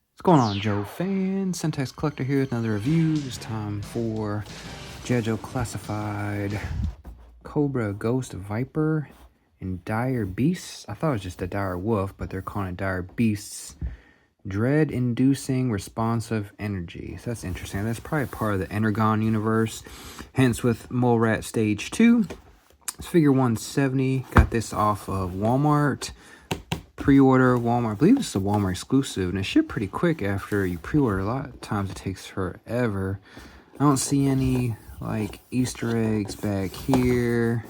What's going on, Joe fans? Centex Collector here with another review. This time for G.I. Joe Classified Cobra Ghost Viper and Dire Beasts. I thought it was just a Dire Wolf, but they're calling it Dire Beasts. Dread-inducing responsive energy. So that's interesting. That's probably part of the Energon universe. Hence with Mole Rat Stage 2. It's figure 170. Got this off of Walmart. Pre-order Walmart. I believe it's a Walmart exclusive, and it shipped pretty quick after you pre-order. A lot of times it takes forever. I don't see any like Easter eggs back here,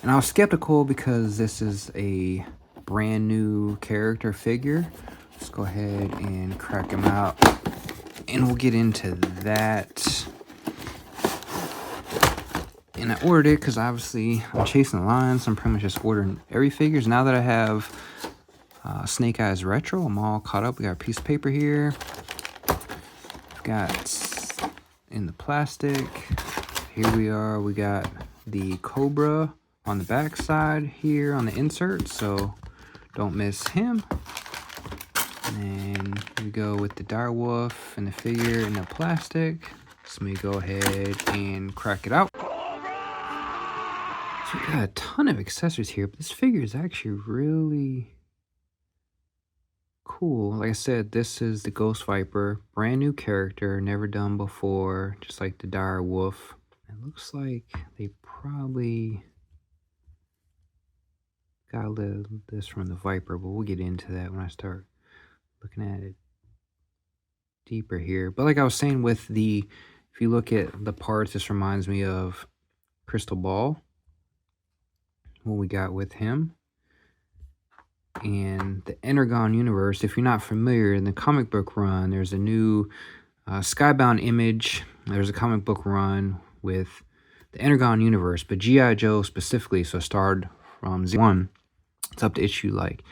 and I was skeptical because this is a brand new character figure. Let's go ahead and crack him out, and we'll get into that. And I ordered it because obviously I'm chasing the lines. So I'm pretty much just ordering every figures now that I have Snake Eyes Retro. I'm all caught up. We got a piece of paper here. We've got in the plastic. Here we are. We got the Cobra on the back side here on the insert, so don't miss him. And then we go with the Dire Wolf and the figure in the plastic. So let me go ahead and crack it out. So we got a ton of accessories here, but this figure is actually really cool. Like I said, this is the Ghost Viper, brand new character, never done before, just like the Dire Wolf. It looks like they probably got this from the Viper, but we'll get into that when I start looking at it deeper here. But like I was saying with the, if you look at the parts, this reminds me of Crystal Ball, what we got with him. And the Energon universe, if you're not familiar, in the comic book run, there's a new Skybound Image. There's a comic book run with the Energon universe, but G.I. Joe specifically, so it started from Z1. It's up to issue like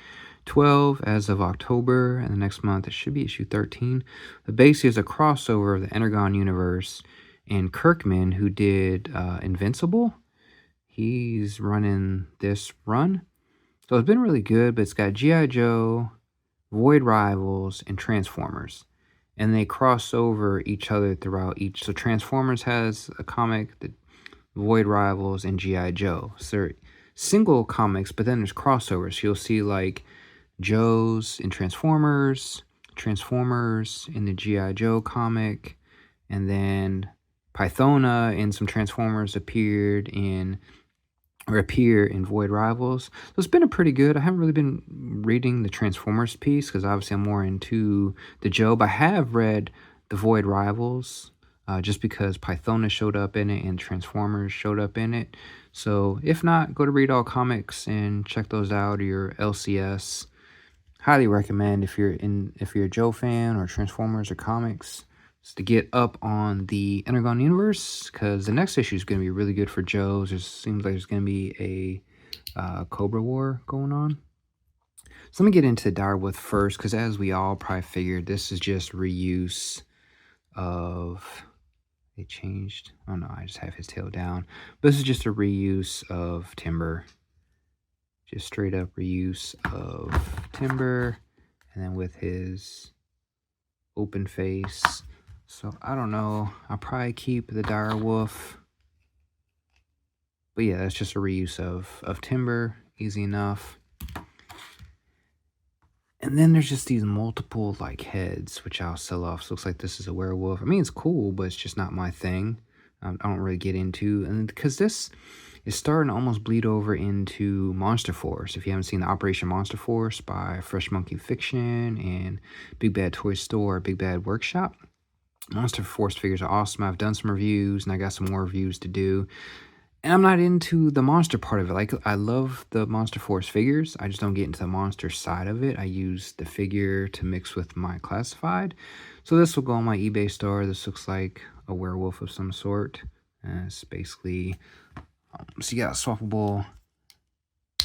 12 as of October, and the next month it should be issue 13. But basically, it's a crossover of the Energon universe, and Kirkman, who did Invincible, he's running this run. So it's been really good, but it's got G.I. Joe, Void Rivals, and Transformers. And they cross over each other throughout each. So Transformers has a comic, the Void Rivals, and G.I. Joe. So they're single comics, but then there's crossovers. So you'll see like Joe's in Transformers, Transformers in the G.I. Joe comic, and then Pythona in some Transformers appear in Void Rivals. So it's been a pretty good. I haven't really been reading the Transformers piece because obviously I'm more into the Joe, but I have read the Void Rivals just because Pythona showed up in it and Transformers showed up in it. So if not, go to Read All Comics and check those out, or your LCS. Highly recommend if you're a Joe fan or Transformers or comics, to get up on the Energon universe, because the next issue is going to be really good for Joe's. It seems like there's going to be a Cobra War going on. So let me get into the Dire Wolf first, because as we all probably figured, this is just reuse of, they changed, oh no, I just have his tail down. But this is just a reuse of Timber. Just straight up reuse of Timber, and then with his open face. So, I don't know. I'll probably keep the Dire Wolf. But yeah, that's just a reuse of Timber. Easy enough. And then there's just these multiple, like, heads, which I'll sell off. So, it looks like this is a werewolf. I mean, it's cool, but it's just not my thing. I don't really get into. And because this is starting to almost bleed over into Monster Force. If you haven't seen the Operation Monster Force by Fresh Monkey Fiction and Big Bad Toy Store, Big Bad Workshop, Monster Force figures are awesome. I've done some reviews, and I got some more reviews to do. And I'm not into the monster part of it. Like, I love the Monster Force figures. I just don't get into the monster side of it. I use the figure to mix with my classified. So this will go on my eBay store. This looks like a werewolf of some sort. It's basically, so you got a swappable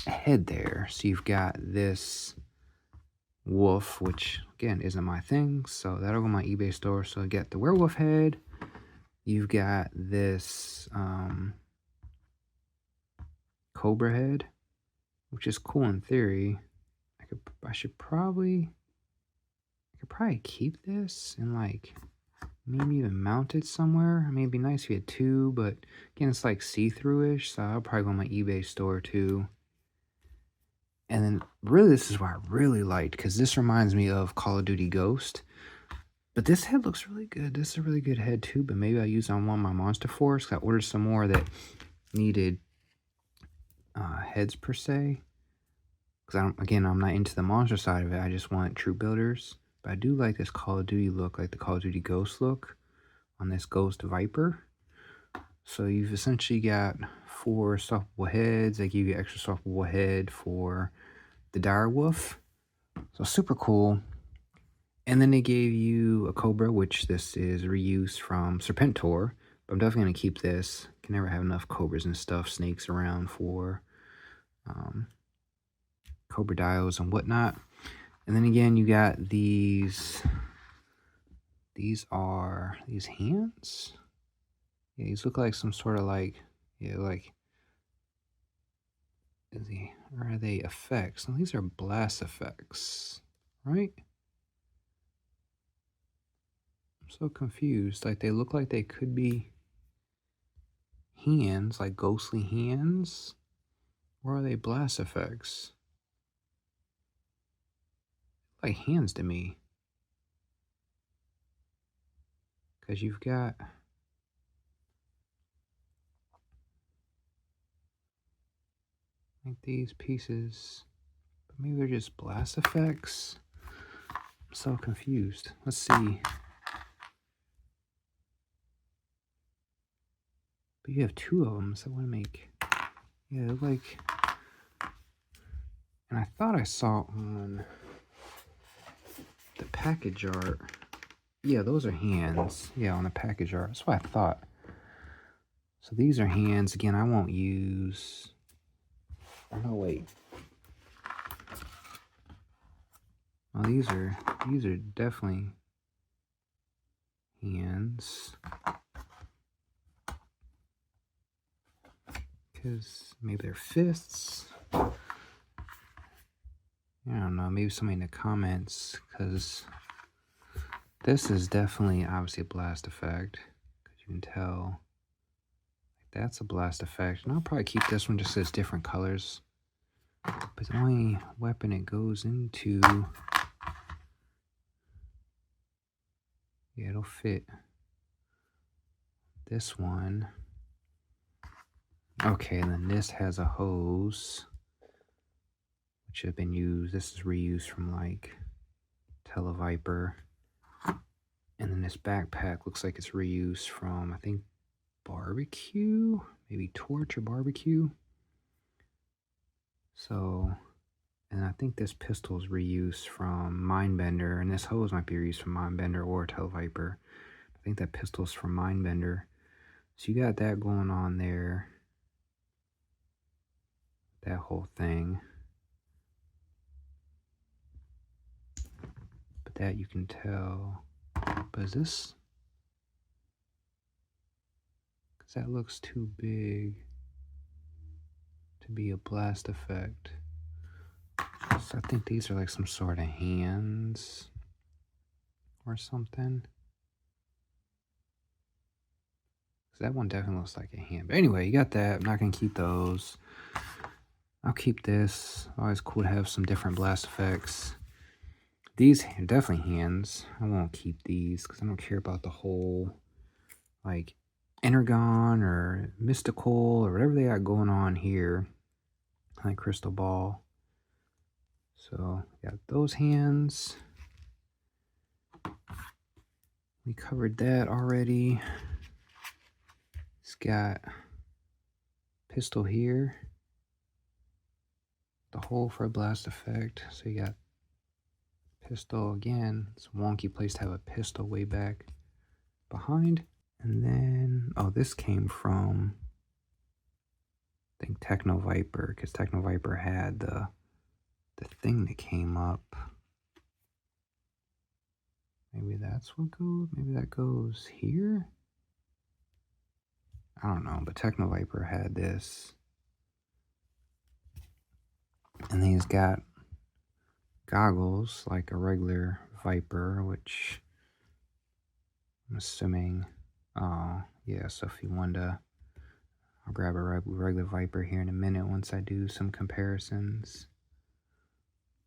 head there. So you've got this wolf, which again isn't my thing, so that'll go on my eBay store. So I get the werewolf head. You've got this Cobra head, which is cool in theory. I could probably keep this and like maybe even mount it somewhere. I mean, it'd be nice if you had two, but again, it's like see-through-ish, so I'll probably go on my eBay store too. And then really this is what I really liked, because this reminds me of Call of Duty Ghost. But this head looks really good. This is a really good head too, but maybe I'll use it on one of my Monster Force. I ordered some more that needed heads per se. Because I'm not into the monster side of it. I just want troop builders. But I do like this Call of Duty look, like the Call of Duty Ghost look on this Ghost Viper. So you've essentially got 4 softball heads. They give you extra softball head for the dire wolf. So super cool. And then they gave you a Cobra, which this is reused from Serpentor. But I'm definitely going to keep this. Can never have enough Cobras and stuff, snakes around for Cobra dials and whatnot. And then again, you got these. These are these hands. Yeah, these look like some sort of like, yeah, like, or are they effects? No, these are blast effects, right? I'm so confused. Like, they look like they could be hands, like ghostly hands, or are they blast effects? Like hands to me. Because you've got like these pieces, but maybe they're just blast effects. I'm so confused. Let's see. But you have 2 of them, so I want to make, yeah, look like, and I thought I saw on the package art, yeah, those are hands. Yeah, on the package art. That's what I thought. So these are hands. Again, I won't use, oh no, wait. Oh, these are definitely hands. Because maybe they're fists. I don't know. Maybe somebody in the comments, because this is definitely obviously a blast effect. Because you can tell. Like, that's a blast effect. And I'll probably keep this one just as different colors. But the only weapon it goes into, yeah, it'll fit this one. Okay, and then this has a hose, which have been used. This is reused from like Televiper. And then this backpack looks like it's reused from, I think, Barbecue? Maybe Torch or Barbecue. So, and I think this pistol is reused from Mindbender, and this hose might be reused from Mindbender or Televiper. I think that pistol's from Mindbender. So you got that going on there. That whole thing. But that you can tell. But is this? Because that looks too big to be a blast effect. So I think these are like some sort of hands or something. So that one definitely looks like a hand. But anyway, you got that. I'm not going to keep those. I'll keep this. Always cool to have some different blast effects. These are definitely hands. I won't keep these because I don't care about the whole like Energon or Mystical or whatever they got going on here. Like Crystal Ball. So got those hands. We covered that already. It's got pistol here. The hole for a blast effect. So you got pistol again. It's a wonky place to have a pistol way back behind. And then, oh, this came from, I think, Techno Viper, because Techno Viper had the thing that came up. Maybe that's what goes, maybe that goes here? I don't know, but Techno Viper had this. And then he's got goggles like a regular Viper, which I'm assuming, yeah, so if you wanted to, I'll grab a regular Viper here in a minute once I do some comparisons.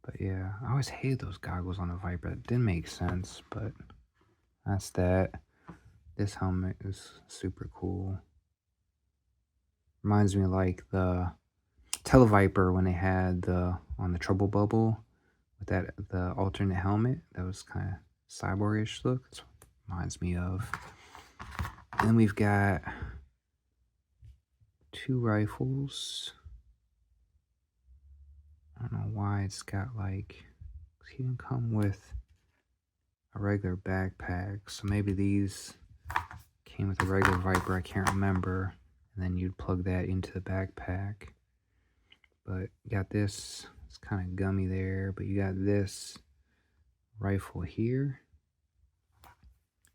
But yeah, I always hated those goggles on the Viper. It didn't make sense, but that's that. This helmet is super cool. Reminds me of like the Televiper when they had on the Trouble Bubble with the alternate helmet. That was kind of cyborgish look. That's what it reminds me of. And then we've got 2 rifles. I don't know why it's got like, he didn't come with a regular backpack, so maybe these came with a regular Viper, I can't remember, and then you'd plug that into the backpack. But you got this, it's kind of gummy there, but you got this rifle here,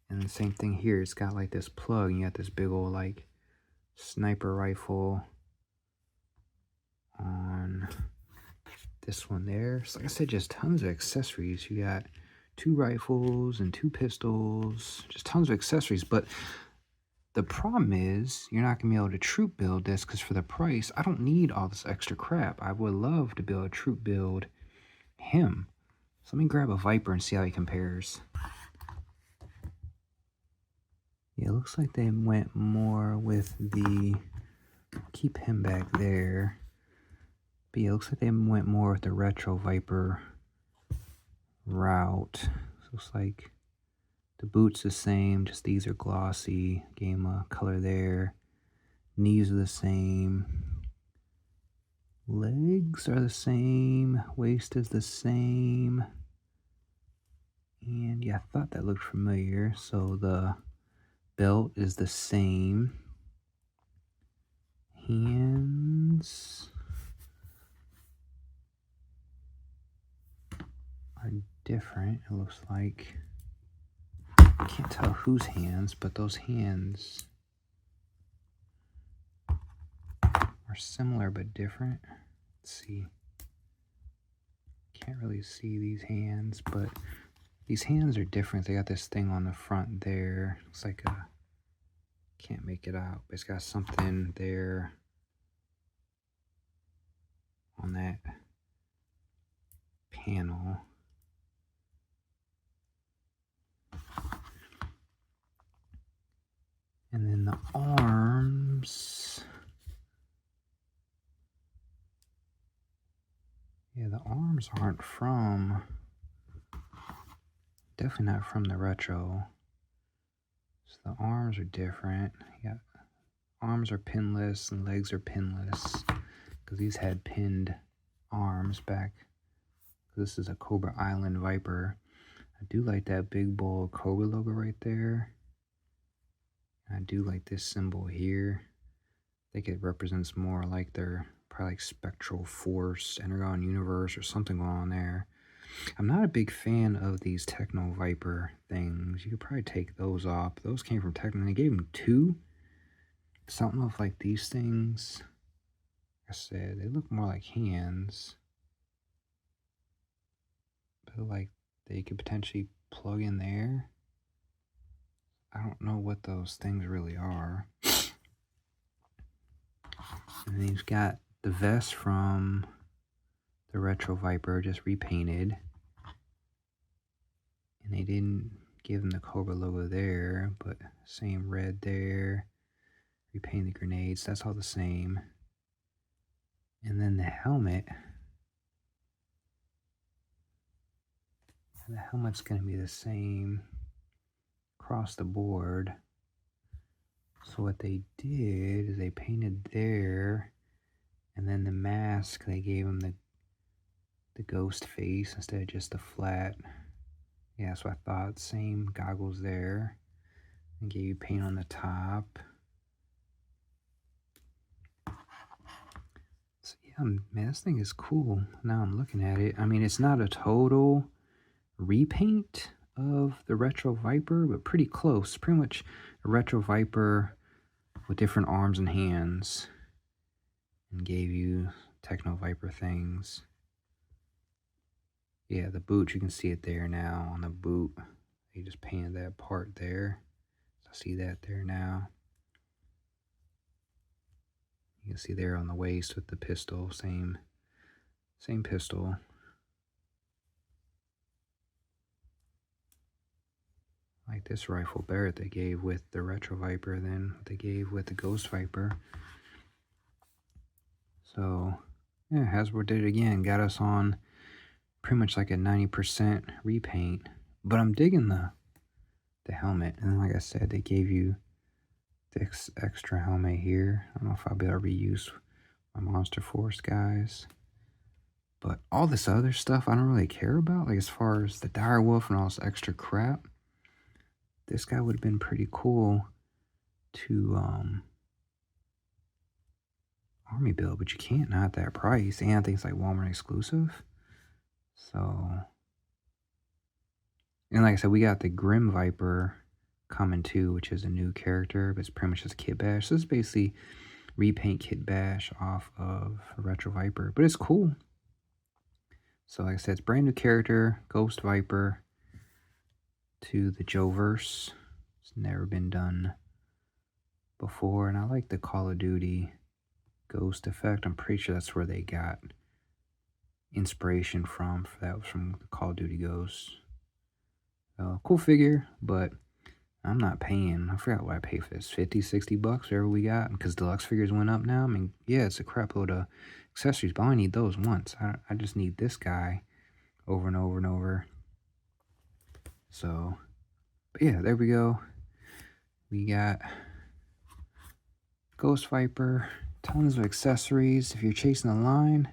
and the same thing here. It's got like this plug, and you got this big old like sniper rifle on this one there. So like I said, just tons of accessories. You got 2 rifles and 2 pistols, just tons of accessories. But the problem is you're not gonna be able to troop build this, because for the price, I don't need all this extra crap. I would love to be able to troop build him. So let me grab a Viper and see how he compares. Yeah, it looks like they went more with the, keep him back there. But yeah, it looks like they went more with the retro Viper route. So it looks like the boots the same, just these are glossy. Game color there. Knees are the same. Legs are the same. Waist is the same. And yeah, I thought that looked familiar. So the belt is the same. Hands are different, it looks like. I can't tell whose hands, but those hands are similar but different. Let's see. Can't really see these hands, but these hands are different. They got this thing on the front there. Looks like a, can't make it out, but it's got something there on that panel. And then the arms. Yeah, the arms aren't from, definitely not from the retro. So the arms are different. Yeah, arms are pinless and legs are pinless, because these had pinned arms back. This is a Cobra Island Viper. I do like that big bold Cobra logo right there. I do like this symbol here. I think it represents more like their probably like Spectral Force, Energon Universe, or something going on there. I'm not a big fan of these Techno Viper things. You could probably take those off. Those came from Techno. They gave them 2. So I don't know if like these things, like I said, they look more like hands. But like they could potentially plug in there. I don't know what those things really are. And then he's got the vest from the Retro Viper, just repainted. And they didn't give him the Cobra logo there, but same red there. Repaint the grenades, that's all the same. And then the helmet. The helmet's going to be the same across the board. So what they did is they painted there, and then the mask, they gave him the ghost face instead of just the flat. Yeah, so I thought same goggles there, and gave you paint on the top. So yeah, man, this thing is cool. Now I'm looking at it. I mean, it's not a total repaint of the Retro Viper, but pretty close. Pretty much a Retro Viper with different arms and hands, and gave you Techno Viper things. Yeah, the boot, you can see it there now on the boot. They just painted that part there. I see that there now. You can see there on the waist with the pistol, same pistol. Like this rifle Barrett they gave with the Retro Viper than what they gave with the Ghost Viper. So yeah, Hasbro did it again. Got us on pretty much like a 90% repaint. But I'm digging the helmet. And like I said, they gave you this extra helmet here. I don't know if I'll be able to reuse my Monster Force guys. But all this other stuff I don't really care about. Like as far as the dire wolf and all this extra crap. This guy would have been pretty cool to army build, but you can't, not at that price. And I think it's like Walmart exclusive. So, and like I said, we got the Grim Viper coming too, which is a new character, but it's pretty much just Kit Bash. So it's basically repaint Kit Bash off of a Retro Viper, but it's cool. So like I said, it's brand new character, Ghost Viper to the Joe-verse. It's never been done before, and I like the Call of Duty Ghost effect. I'm pretty sure that's where they got inspiration from. That was from the Call of Duty Ghost. Cool figure, but I'm not paying. I forgot what I paid for this. 50, 60 bucks, whatever we got. Because deluxe figures went up now. I mean, yeah, it's a crap load of accessories, but I only need those once. I just need this guy over and over and over. So, but yeah, there we go. We got Ghost Viper, tons of accessories. If you're chasing the line,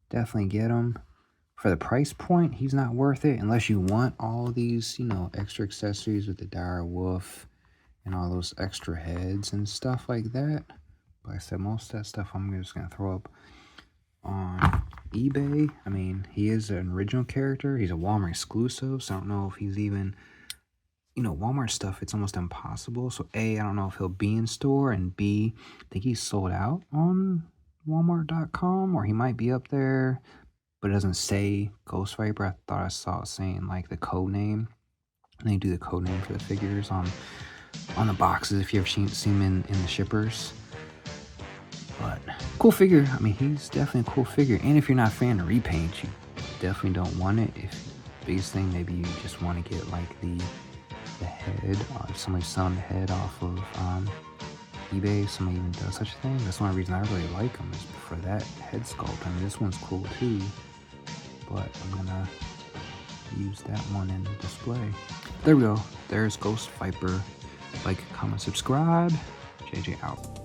definitely get them. For the price point, he's not worth it unless you want all these, you know, extra accessories with the dire wolf and all those extra heads and stuff like that. Like I said, most of that stuff I'm just going to throw up on eBay. I mean, he is an original character. He's a Walmart exclusive, so I don't know if he's even, you know, Walmart stuff, it's almost impossible. So A, I don't know if he'll be in store, and B, I think he's sold out on Walmart.com, or he might be up there, but it doesn't say Ghost Viper. I thought I saw it saying like the code name. And they do the code name for the figures on the boxes if you ever seen him in the shippers. But cool figure. I mean, he's definitely a cool figure. And if you're not a fan of repaint, you definitely don't want it. If biggest thing, maybe you just want to get like the head. If somebody's selling the head off of eBay, somebody even does such a thing. That's one reason I really like them, is for that head sculpt. I mean, this one's cool too, but I'm gonna use that one in the display. There we go. There's Ghost Viper. Like, comment, subscribe. JJ out.